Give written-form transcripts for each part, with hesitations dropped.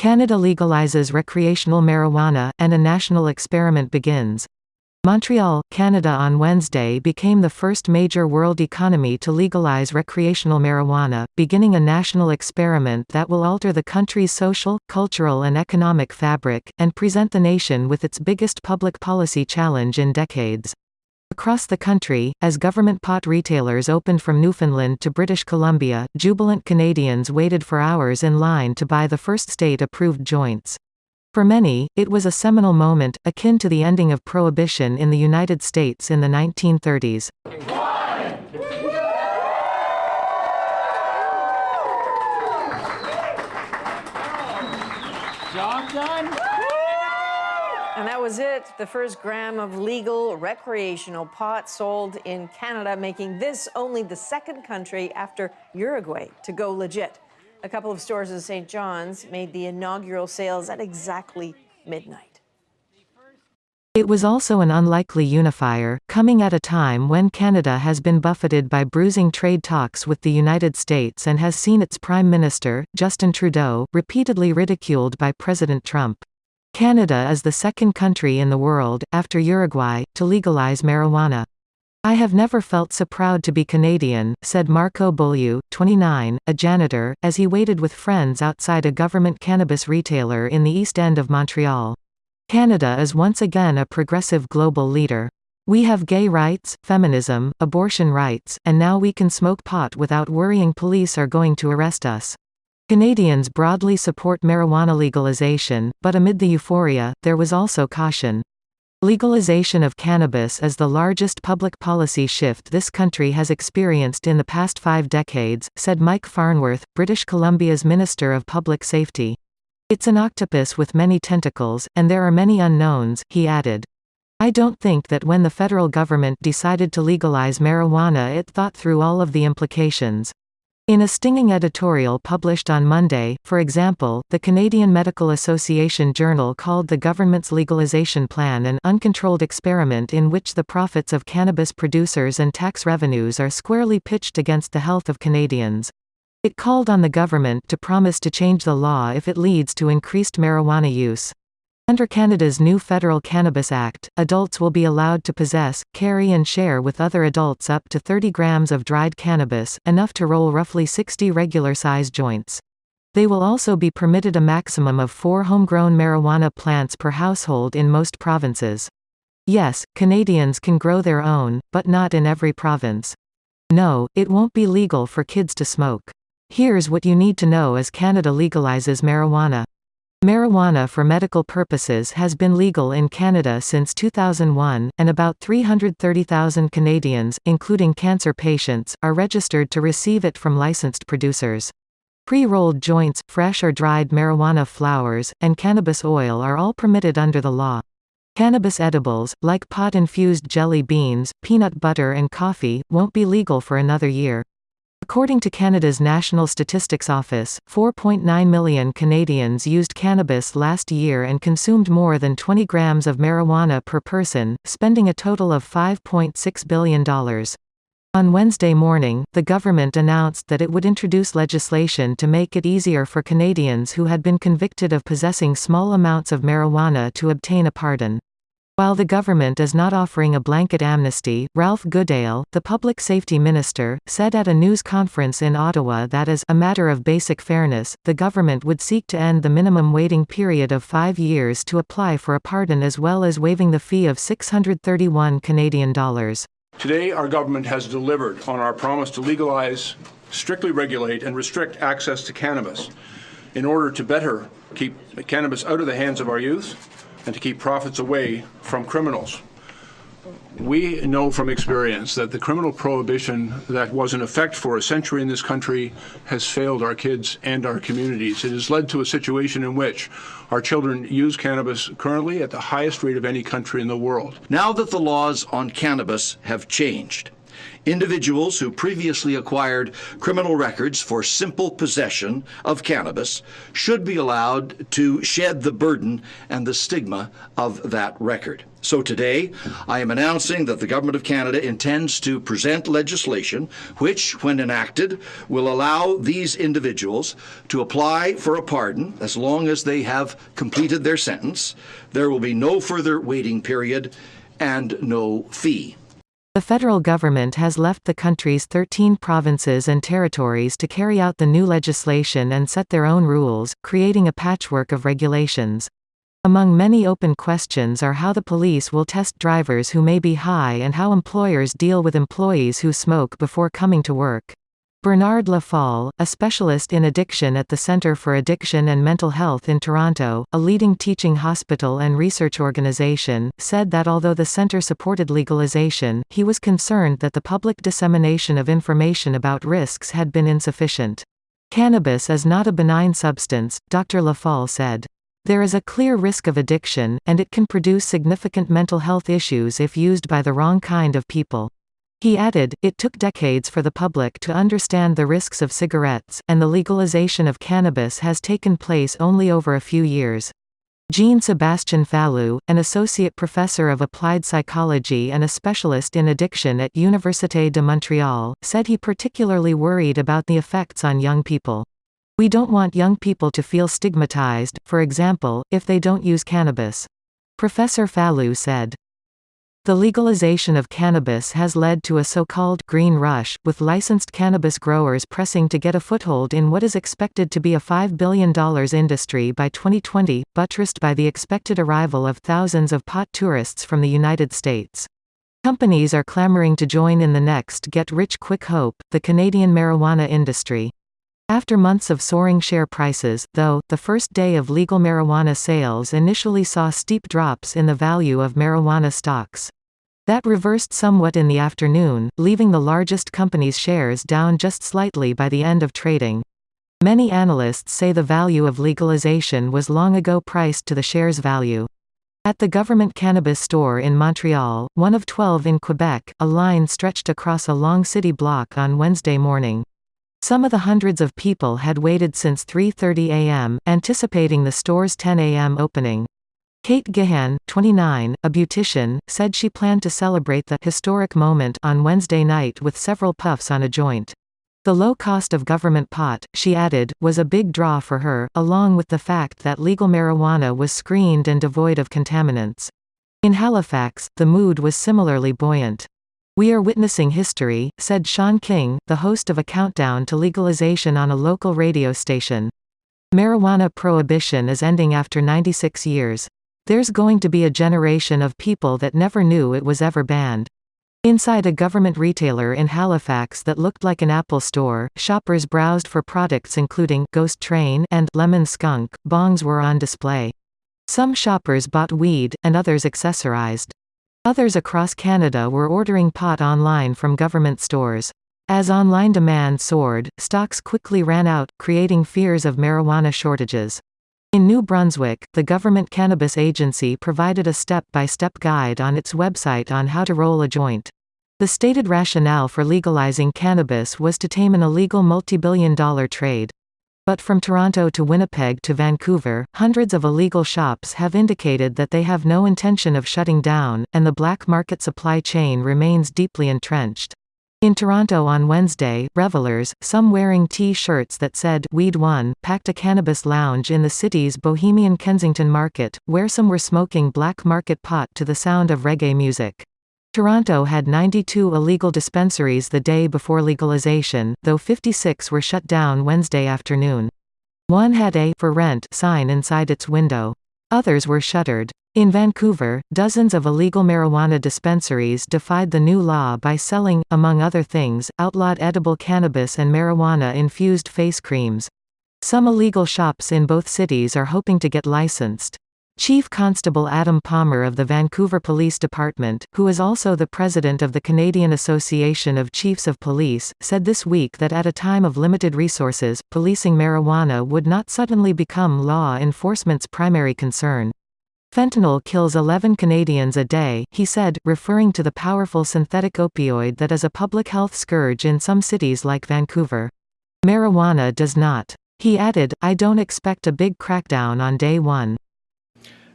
Canada legalizes recreational marijuana, and a national experiment begins. Montreal, Canada on Wednesday became the first major world economy to legalize recreational marijuana, beginning a national experiment that will alter the country's social, cultural and economic fabric, and present the nation with its biggest public policy challenge in decades. Across the country, as government pot retailers opened from Newfoundland to British Columbia, jubilant Canadians waited for hours in line to buy the first state-approved joints. For many, it was a seminal moment, akin to the ending of Prohibition in the United States in the 1930s. Job done? And that was it. The first gram of legal recreational pot sold in Canada, making this only the second country after Uruguay to go legit. A couple of stores in St. John's made the inaugural sales at exactly midnight. It was also an unlikely unifier, coming at a time when Canada has been buffeted by bruising trade talks with the United States and has seen its Prime Minister, Justin Trudeau, repeatedly ridiculed by President Trump. Canada is the second country in the world, after Uruguay, to legalize marijuana. "I have never felt so proud to be Canadian," said Marco Beaulieu, 29, a janitor, as he waited with friends outside a government cannabis retailer in the East End of Montreal. Canada is once again a progressive global leader. "We have gay rights, feminism, abortion rights, and now we can smoke pot without worrying police are going to arrest us." Canadians broadly support marijuana legalization, but amid the euphoria, there was also caution. Legalization of cannabis is the largest public policy shift this country has experienced in the past 5 decades, said Mike Farnworth, British Columbia's Minister of Public Safety. "It's an octopus with many tentacles, and there are many unknowns," he added. "I don't think that when the federal government decided to legalize marijuana it thought through all of the implications." In a stinging editorial published on Monday, for example, the Canadian Medical Association Journal called the government's legalization plan an uncontrolled experiment in which the profits of cannabis producers and tax revenues are squarely pitched against the health of Canadians. It called on the government to promise to change the law if it leads to increased marijuana use. Under Canada's new Federal Cannabis Act, adults will be allowed to possess, carry and share with other adults up to 30 grams of dried cannabis, enough to roll roughly 60 regular-size joints. They will also be permitted a maximum of 4 homegrown marijuana plants per household in most provinces. Yes, Canadians can grow their own, but not in every province. No, it won't be legal for kids to smoke. Here's what you need to know as Canada legalizes marijuana. Marijuana for medical purposes has been legal in Canada since 2001, and about 330,000 Canadians, including cancer patients, are registered to receive it from licensed producers. Pre-rolled joints, fresh or dried marijuana flowers, and cannabis oil are all permitted under the law. Cannabis edibles, like pot-infused jelly beans, peanut butter and coffee, won't be legal for another year. According to Canada's National Statistics Office, 4.9 million Canadians used cannabis last year and consumed more than 20 grams of marijuana per person, spending a total of $5.6 billion. On Wednesday morning, the government announced that it would introduce legislation to make it easier for Canadians who had been convicted of possessing small amounts of marijuana to obtain a pardon. While the government is not offering a blanket amnesty, Ralph Goodale, the public safety minister, said at a news conference in Ottawa that as a matter of basic fairness, the government would seek to end the minimum waiting period of 5 years to apply for a pardon as well as waiving the fee of $631 Canadian. Today, our government has delivered on our promise to legalize, strictly regulate, and restrict access to cannabis in order to better keep cannabis out of the hands of our youth and to keep profits away from criminals. We know from experience that the criminal prohibition that was in effect for a century in this country has failed our kids and our communities. It has led to a situation in which our children use cannabis currently at the highest rate of any country in the world. Now that the laws on cannabis have changed, Individuals who previously acquired criminal records for simple possession of cannabis should be allowed to shed the burden and the stigma of that record. So today, I am announcing that the Government of Canada intends to present legislation which, when enacted, will allow these individuals to apply for a pardon as long as they have completed their sentence. There will be no further waiting period and no fee. The federal government has left the country's 13 provinces and territories to carry out the new legislation and set their own rules, creating a patchwork of regulations. Among many open questions are how the police will test drivers who may be high and how employers deal with employees who smoke before coming to work. Bernard Lafall, a specialist in addiction at the Centre for Addiction and Mental Health in Toronto, a leading teaching hospital and research organization, said that although the centre supported legalization, he was concerned that the public dissemination of information about risks had been insufficient. Cannabis is not a benign substance, Dr. Lafall said. There is a clear risk of addiction, and it can produce significant mental health issues if used by the wrong kind of people. He added, it took decades for the public to understand the risks of cigarettes, and the legalization of cannabis has taken place only over a few years. Jean-Sébastien Fallu, an associate professor of applied psychology and a specialist in addiction at Université de Montréal, said he particularly worried about the effects on young people. We don't want young people to feel stigmatized, for example, if they don't use cannabis. Professor Fallu said. The legalization of cannabis has led to a so-called green rush, with licensed cannabis growers pressing to get a foothold in what is expected to be a $5 billion industry by 2020, buttressed by the expected arrival of thousands of pot tourists from the United States. Companies are clamoring to join in the next get-rich-quick hope, the Canadian marijuana industry. After months of soaring share prices, though, the first day of legal marijuana sales initially saw steep drops in the value of marijuana stocks. That reversed somewhat in the afternoon, leaving the largest company's shares down just slightly by the end of trading. Many analysts say the value of legalization was long ago priced to the share's value. At the government cannabis store in Montreal, one of 12 in Quebec, a line stretched across a long city block on Wednesday morning. Some of the hundreds of people had waited since 3:30 a.m., anticipating the store's 10 a.m. opening. Kate Gihan, 29, a beautician, said she planned to celebrate the historic moment on Wednesday night with several puffs on a joint. The low cost of government pot, she added, was a big draw for her, along with the fact that legal marijuana was screened and devoid of contaminants. In Halifax, the mood was similarly buoyant. We are witnessing history, said Sean King, the host of a countdown to legalization on a local radio station. Marijuana prohibition is ending after 96 years. There's going to be a generation of people that never knew it was ever banned. Inside a government retailer in Halifax that looked like an Apple store, shoppers browsed for products including Ghost Train and Lemon Skunk. Bongs were on display. Some shoppers bought weed, and others accessorized. Others across Canada were ordering pot online from government stores. As online demand soared, stocks quickly ran out, creating fears of marijuana shortages. In New Brunswick, the government cannabis agency provided a step-by-step guide on its website on how to roll a joint. The stated rationale for legalizing cannabis was to tame an illegal multi-billion-dollar trade. But from Toronto to Winnipeg to Vancouver, hundreds of illegal shops have indicated that they have no intention of shutting down, and the black market supply chain remains deeply entrenched. In Toronto on Wednesday, revelers, some wearing T-shirts that said "Weed One," packed a cannabis lounge in the city's bohemian Kensington Market, where some were smoking black market pot to the sound of reggae music. Toronto had 92 illegal dispensaries the day before legalization, though 56 were shut down Wednesday afternoon. One had a "For Rent" sign inside its window. Others were shuttered. In Vancouver, dozens of illegal marijuana dispensaries defied the new law by selling, among other things, outlawed edible cannabis and marijuana-infused face creams. Some illegal shops in both cities are hoping to get licensed. Chief Constable Adam Palmer of the Vancouver Police Department, who is also the president of the Canadian Association of Chiefs of Police, said this week that at a time of limited resources, policing marijuana would not suddenly become law enforcement's primary concern. Fentanyl kills 11 Canadians a day, he said, referring to the powerful synthetic opioid that is a public health scourge in some cities like Vancouver. Marijuana does not. He added, "I don't expect a big crackdown on day one."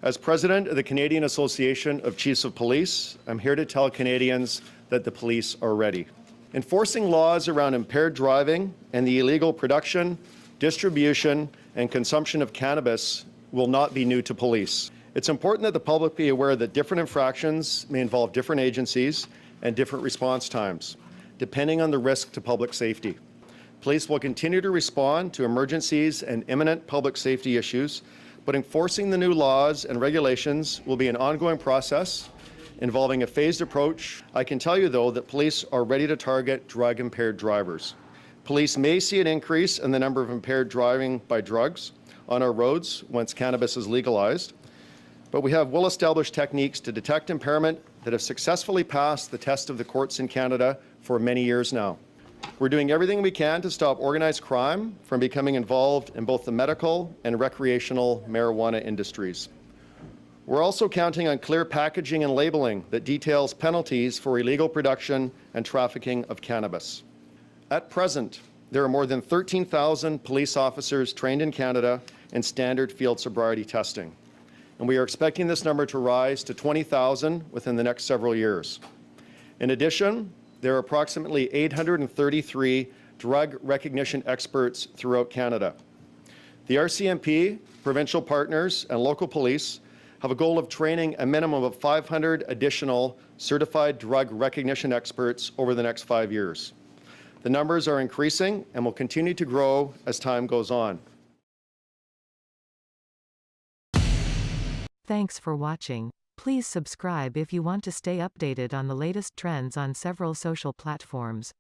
As president of the Canadian Association of Chiefs of Police, I'm here to tell Canadians that the police are ready. Enforcing laws around impaired driving and the illegal production, distribution, and consumption of cannabis will not be new to police. It's important that the public be aware that different infractions may involve different agencies and different response times, depending on the risk to public safety. Police will continue to respond to emergencies and imminent public safety issues, but enforcing the new laws and regulations will be an ongoing process involving a phased approach. I can tell you, though, that police are ready to target drug-impaired drivers. Police may see an increase in the number of impaired driving by drugs on our roads once cannabis is legalized, but we have well-established techniques to detect impairment that have successfully passed the test of the courts in Canada for many years now. We're doing everything we can to stop organized crime from becoming involved in both the medical and recreational marijuana industries. We're also counting on clear packaging and labeling that details penalties for illegal production and trafficking of cannabis. At present, there are more than 13,000 police officers trained in Canada in standard field sobriety testing, and we are expecting this number to rise to 20,000 within the next several years. In addition, there are approximately 833 drug recognition experts throughout Canada. The RCMP, provincial partners, and local police have a goal of training a minimum of 500 additional certified drug recognition experts over the next 5 years. The numbers are increasing and will continue to grow as time goes on. Thanks for watching. Please subscribe if you want to stay updated on the latest trends on several social platforms.